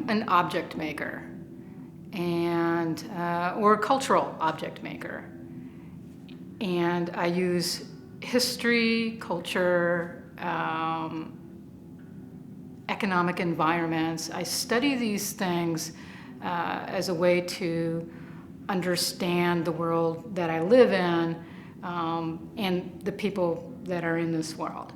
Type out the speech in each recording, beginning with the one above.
an object maker and or a cultural object maker. And I use history, culture, economic environments. I study these things as a way to understand the world that I live in and the people that are in this world.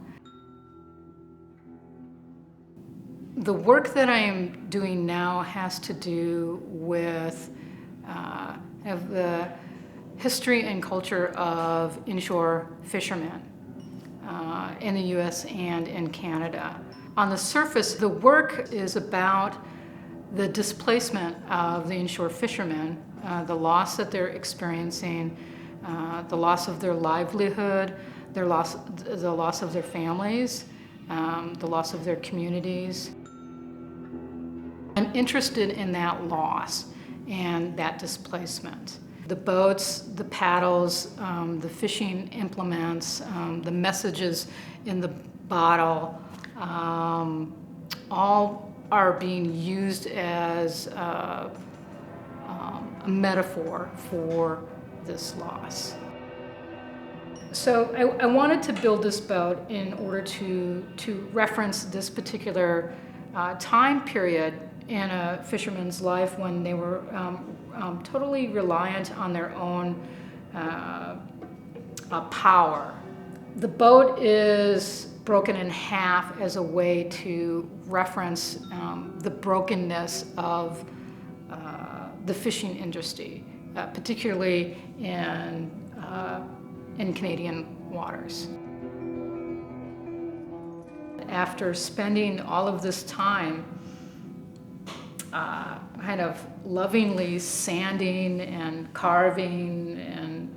The work that I am doing now has to do with the history and culture of inshore fishermen in the US and in Canada. On the surface, the work is about the displacement of the inshore fishermen, the loss that they're experiencing, the loss of their livelihood, the loss of their families, the loss of their communities. I'm interested in that loss and that displacement. The boats, the paddles, the fishing implements, the messages in the bottle, all are being used as a metaphor for this loss. So I wanted to build this boat in order to reference this particular time period in a fisherman's life when they were totally reliant on their own power. The boat is broken in half as a way to reference the brokenness of the fishing industry, particularly in Canadian waters. After spending all of this time kind of lovingly sanding and carving and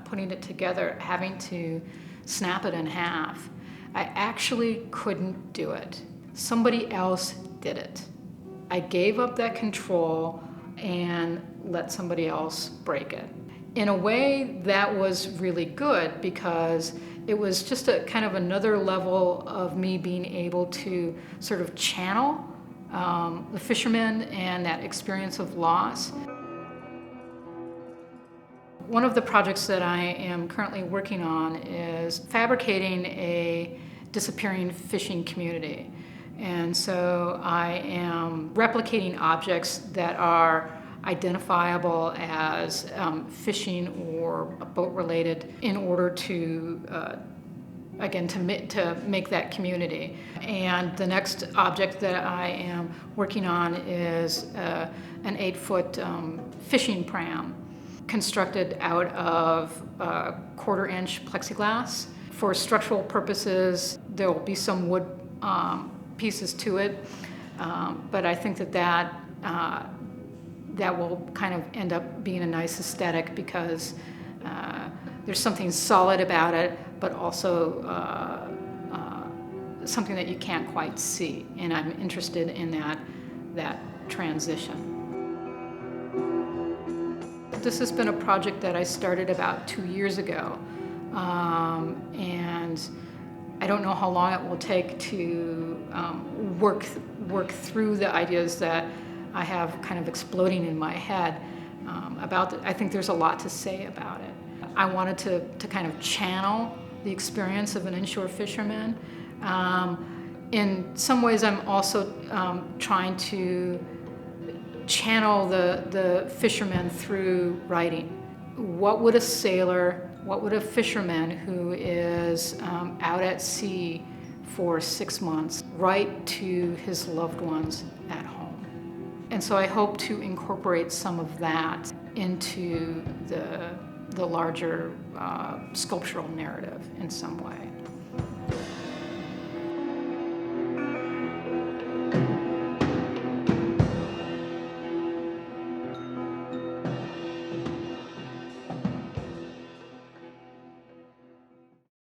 putting it together, having to snap it in half, I actually couldn't do it. Somebody else did it. I gave up that control and let somebody else break it. In a way, that was really good because it was just a kind of another level of me being able to sort of channel the fishermen and that experience of loss. One of the projects that I am currently working on is fabricating a disappearing fishing community. And so I am replicating objects that are identifiable as fishing or boat-related in order to again, to make that community. And the next object that I am working on is an 8-foot fishing pram constructed out of 1/4-inch plexiglass. For structural purposes, there will be some wood pieces to it, but I think that will kind of end up being a nice aesthetic because there's something solid about it, but also something that you can't quite see. And I'm interested in that transition. This has been a project that I started about 2 years ago. And I don't know how long it will take to work through the ideas that I have kind of exploding in my head about it. I think there's a lot to say about it. I wanted to kind of channel the experience of an inshore fisherman. In some ways, I'm also trying to channel the fisherman through writing. What would a sailor, what would a fisherman who is out at sea for 6 months write to his loved ones at home? And so I hope to incorporate some of that into the larger sculptural narrative in some way.